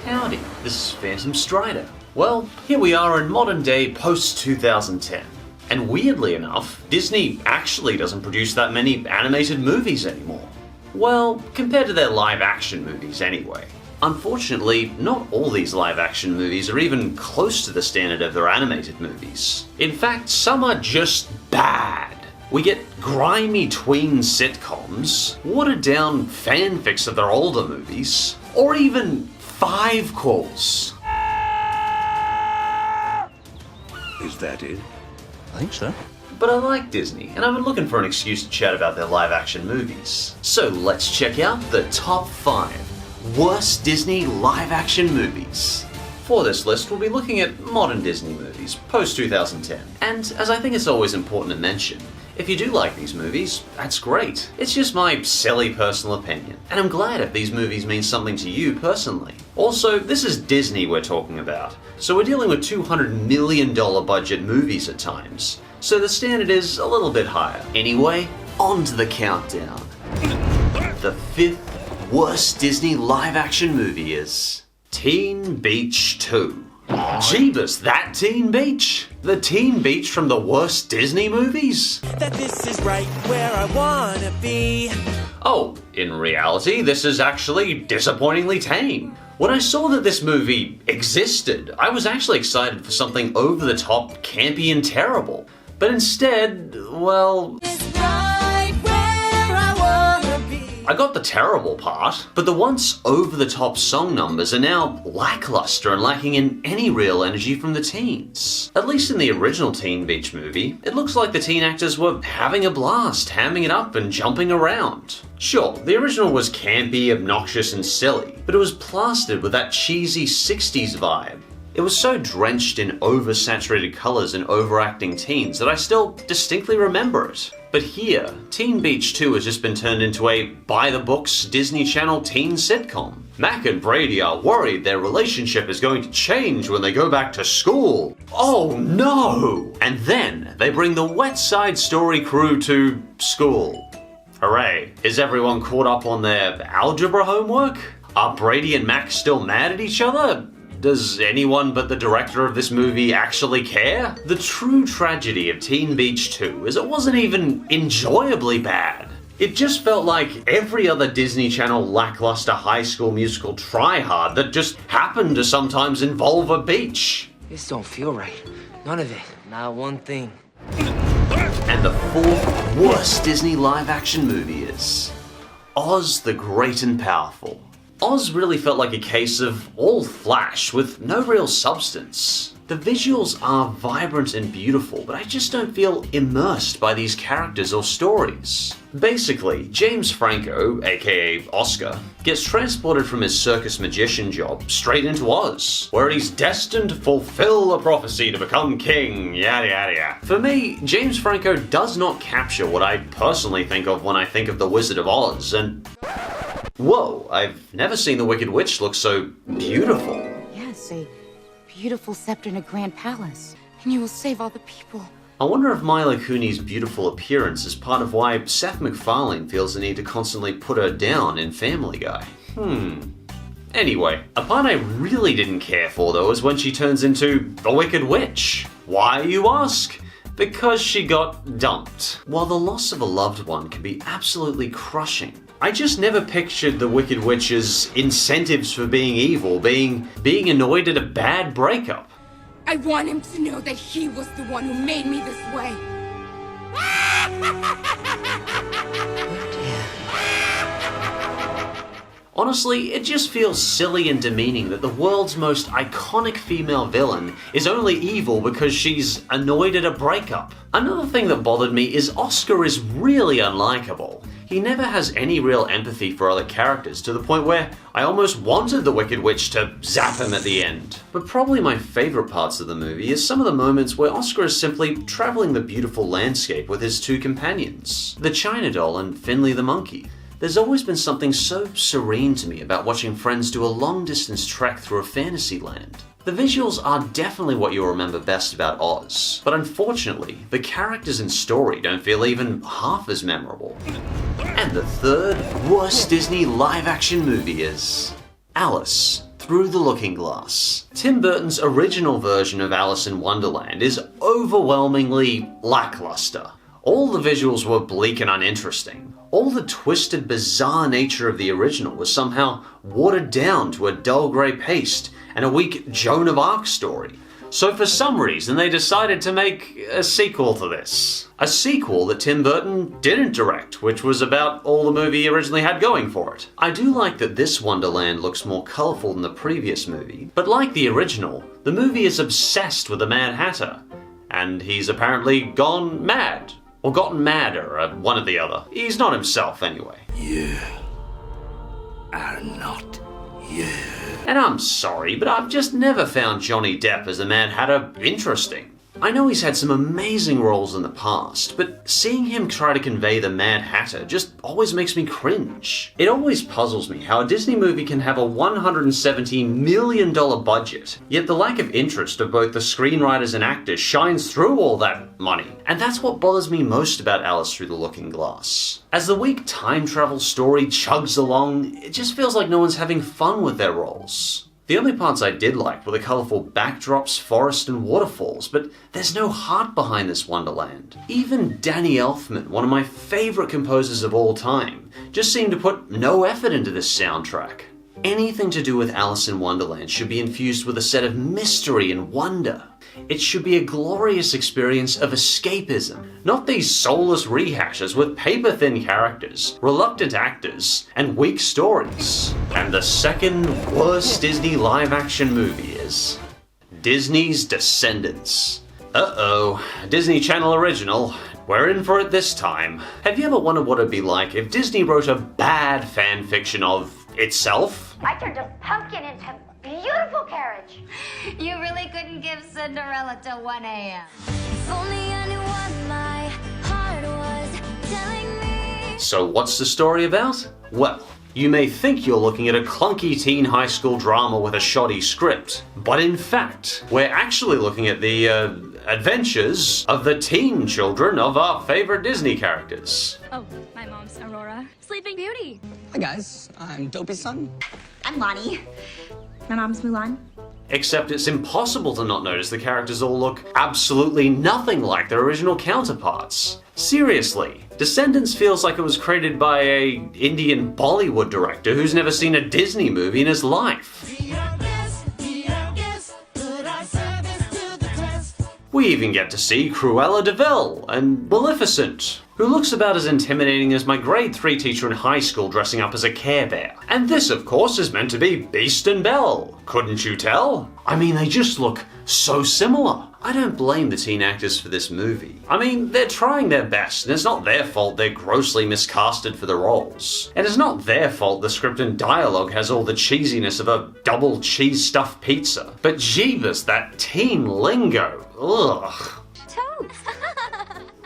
Howdy, this is PhantomStrider. Well, here we are in modern day post-2010. And weirdly enough, Disney actually doesn't produce that many animated movies anymore. Well, compared to their live-action movies anyway. Unfortunately, not all these live-action movies are even close to the standard of their animated movies. In fact, some are just bad. We get grimy tween sitcoms, watered-down fanfics of their older movies, or even five calls. Is that it? I think so. But I like Disney, and I've been looking for an excuse to chat about their live-action movies. So let's check out the top 5 worst Disney live-action movies. For this list, we'll be looking at modern Disney movies, post-2010. And as I think it's always important to mention, if you do like these movies, that's great. It's just my silly personal opinion, and I'm glad if these movies mean something to you personally. Also, this is Disney we're talking about, so we're dealing with $200 million budget movies at times, so the standard is a little bit higher. Anyway, on to the countdown. The 5th worst Disney live-action movie is Teen Beach 2. Jeebus, that Teen Beach? The Teen Beach from the worst Disney movies? That this is right where I wanna be. Oh, in reality, this is actually disappointingly tame. When I saw that this movie existed, I was actually excited for something over-the-top, campy, and terrible. But instead, well, I got the terrible part, but the once over-the-top song numbers are now lackluster and lacking in any real energy from the teens. At least in the original Teen Beach movie, it looks like the teen actors were having a blast, hamming it up and jumping around. Sure, the original was campy, obnoxious, and silly, but it was plastered with that cheesy 60s vibe. It was so drenched in oversaturated colors and overacting teens that I still distinctly remember it. But here, Teen Beach 2 has just been turned into a by-the-books Disney Channel teen sitcom. Mac and Brady are worried their relationship is going to change when they go back to school. Oh no! And then they bring the Wet Side Story crew to school. Hooray. Is everyone caught up on their algebra homework? Are Brady and Mac still mad at each other? Does anyone but the director of this movie actually care? The true tragedy of Teen Beach 2 is it wasn't even enjoyably bad. It just felt like every other Disney Channel lackluster high school musical try-hard that just happened to sometimes involve a beach. This don't feel right. None of it. Not one thing. And the 4th worst Disney live-action movie is Oz the Great and Powerful. Oz really felt like a case of all flash with no real substance. The visuals are vibrant and beautiful, but I just don't feel immersed by these characters or stories. Basically, James Franco, aka Oscar, gets transported from his circus magician job straight into Oz, where he's destined to fulfill a prophecy to become king, yada yada yada. For me, James Franco does not capture what I personally think of when I think of the Wizard of Oz, and whoa, I've never seen the Wicked Witch look so beautiful. Yes, a beautiful scepter in a grand palace, and you will save all the people. I wonder if Mila Kuni's beautiful appearance is part of why Seth MacFarlane feels the need to constantly put her down in Family Guy. Anyway, a part I really didn't care for though is when she turns into the Wicked Witch. Why, you ask? Because she got dumped. While the loss of a loved one can be absolutely crushing, I just never pictured the Wicked Witch's incentives for being evil being annoyed at a bad breakup. I want him to know that he was the one who made me this way. Honestly, it just feels silly and demeaning that the world's most iconic female villain is only evil because she's annoyed at a breakup. Another thing that bothered me is Oscar is really unlikable. He never has any real empathy for other characters to the point where I almost wanted the Wicked Witch to zap him at the end. But probably my favorite parts of the movie is some of the moments where Oscar is simply traveling the beautiful landscape with his 2 companions, the China Doll and Finley the Monkey. There's always been something so serene to me about watching friends do a long-distance trek through a fantasy land. The visuals are definitely what you'll remember best about Oz, but unfortunately, the characters and story don't feel even half as memorable. And the 3rd worst Disney live-action movie is Alice Through the Looking Glass. Tim Burton's original version of Alice in Wonderland is overwhelmingly lackluster. All the visuals were bleak and uninteresting. All the twisted, bizarre nature of the original was somehow watered down to a dull grey paste and a weak Joan of Arc story. So for some reason they decided to make a sequel to this. A sequel that Tim Burton didn't direct, which was about all the movie originally had going for it. I do like that this Wonderland looks more colourful than the previous movie, but like the original, the movie is obsessed with the Mad Hatter. And he's apparently gone mad. Or gotten madder, one or the other. He's not himself anyway. You are not you. And I'm sorry, but I've just never found Johnny Depp as the Mad Hatter interesting. I know he's had some amazing roles in the past, but seeing him try to convey the Mad Hatter just always makes me cringe. It always puzzles me how a Disney movie can have a $170 million budget, yet the lack of interest of both the screenwriters and actors shines through all that money. And that's what bothers me most about Alice Through the Looking Glass. As the weak time travel story chugs along, it just feels like no one's having fun with their roles. The only parts I did like were the colourful backdrops, forest and waterfalls, but there's no heart behind this Wonderland. Even Danny Elfman, one of my favourite composers of all time, just seemed to put no effort into this soundtrack. Anything to do with Alice in Wonderland should be infused with a set of mystery and wonder. It should be a glorious experience of escapism, not these soulless rehashes with paper-thin characters, reluctant actors, and weak stories. And the second worst Disney live-action movie is Disney's Descendants. Uh-oh, Disney Channel original. We're in for it this time. Have you ever wondered what it'd be like if Disney wrote a bad fan fiction of itself? I turned a pumpkin into a beautiful carriage. You really couldn't give Cinderella till 1 a.m. If only I knew what my heart was telling me. So what's the story about? Well, you may think you're looking at a clunky teen high school drama with a shoddy script, but in fact, we're actually looking at the adventures of the teen children of our favorite Disney characters. Oh, my mom's Aurora. Sleeping Beauty. Hi guys, I'm Dopey's son. I'm Lonnie. My mom's Mulan. Except it's impossible to not notice the characters all look absolutely nothing like their original counterparts. Seriously, Descendants feels like it was created by a Indian Bollywood director who's never seen a Disney movie in his life. We even get to see Cruella de Vil and Maleficent, who looks about as intimidating as my grade 3 teacher in high school dressing up as a Care Bear. And this, of course, is meant to be Beast and Belle. Couldn't you tell? I mean, they just look so similar. I don't blame the teen actors for this movie. I mean, they're trying their best, and it's not their fault they're grossly miscasted for the roles. And it's not their fault the script and dialogue has all the cheesiness of a double cheese stuffed pizza. But jeebus, that teen lingo. Ugh. Totes.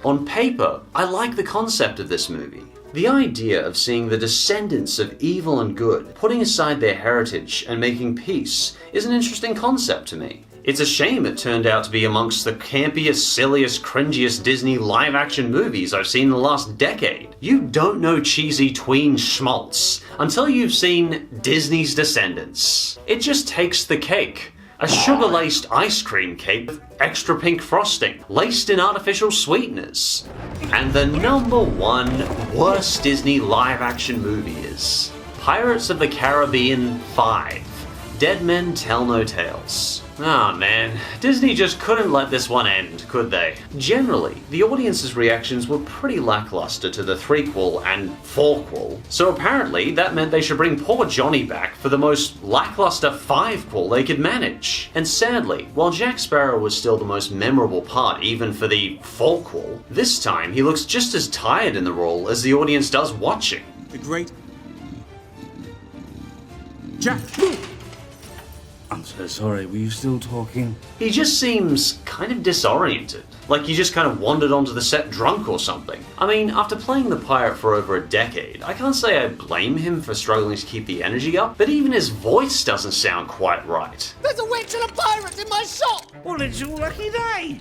On paper, I like the concept of this movie. The idea of seeing the descendants of evil and good putting aside their heritage and making peace is an interesting concept to me. It's a shame it turned out to be amongst the campiest, silliest, cringiest Disney live-action movies I've seen in the last decade. You don't know cheesy tween schmaltz until you've seen Disney's Descendants. It just takes the cake. A sugar-laced ice cream cake with extra pink frosting, laced in artificial sweeteners. And the #1 worst Disney live-action movie is Pirates of the Caribbean 5. Dead Men Tell No Tales. Ah man, Disney just couldn't let this one end, could they? Generally, the audience's reactions were pretty lackluster to the threequel and fourquel, so apparently that meant they should bring poor Johnny back for the most lackluster fivequel they could manage. And sadly, while Jack Sparrow was still the most memorable part even for the fourquel, this time he looks just as tired in the role as the audience does watching. The great Jack! I'm so sorry, were you still talking? He just seems kind of disoriented, like he just kind of wandered onto the set drunk or something. I mean, after playing the pirate for over a decade, I can't say I blame him for struggling to keep the energy up, but even his voice doesn't sound quite right. There's a witch and a pirate in my shop! Well, it's your lucky day!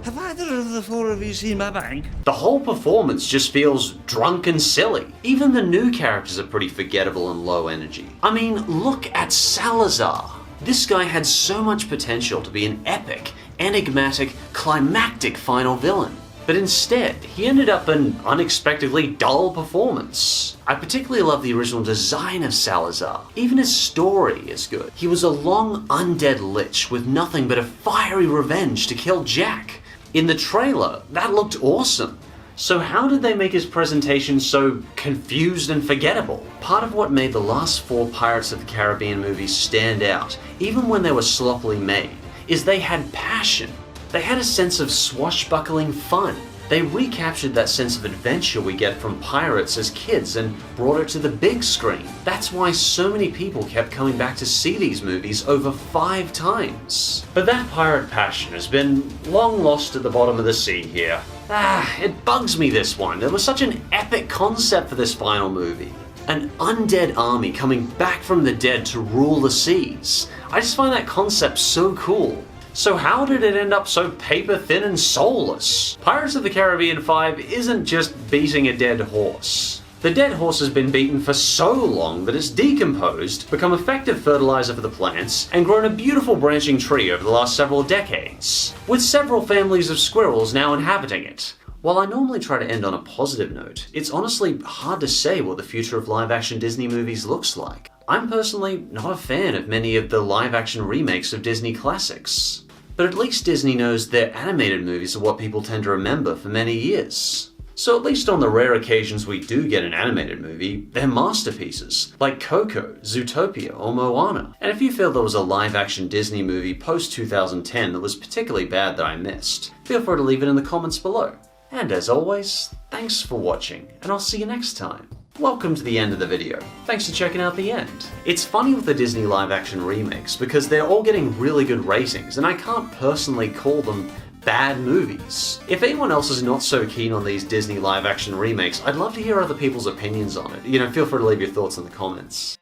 Have either of the four of you seen my bank? The whole performance just feels drunk and silly. Even the new characters are pretty forgettable and low energy. I mean, look at Salazar. This guy had so much potential to be an epic, enigmatic, climactic final villain. But instead, he ended up an unexpectedly dull performance. I particularly love the original design of Salazar. Even his story is good. He was a long undead lich with nothing but a fiery revenge to kill Jack. In the trailer, that looked awesome. So how did they make his presentation so confused and forgettable? Part of what made the last 4 Pirates of the Caribbean movies stand out, even when they were sloppily made, is they had passion. They had a sense of swashbuckling fun. They recaptured that sense of adventure we get from pirates as kids and brought it to the big screen. That's why so many people kept coming back to see these movies over 5 times. But that pirate passion has been long lost at the bottom of the sea here. It bugs me, this one. There was such an epic concept for this final movie. An undead army coming back from the dead to rule the seas. I just find that concept so cool. So how did it end up so paper thin and soulless? Pirates of the Caribbean 5 isn't just beating a dead horse. The dead horse has been beaten for so long that it's decomposed, become effective fertilizer for the plants, and grown a beautiful branching tree over the last several decades, with several families of squirrels now inhabiting it. While I normally try to end on a positive note, it's honestly hard to say what the future of live-action Disney movies looks like. I'm personally not a fan of many of the live-action remakes of Disney classics. But at least Disney knows their animated movies are what people tend to remember for many years. So at least on the rare occasions we do get an animated movie, they're masterpieces, like Coco, Zootopia, or Moana. And if you feel there was a live-action Disney movie post-2010 that was particularly bad that I missed, feel free to leave it in the comments below. And as always, thanks for watching, and I'll see you next time. Welcome to the end of the video. Thanks for checking out the end. It's funny with the Disney live-action remakes because they're all getting really good ratings, and I can't personally call them bad movies. If anyone else is not so keen on these Disney live-action remakes, I'd love to hear other people's opinions on it. Feel free to leave your thoughts in the comments.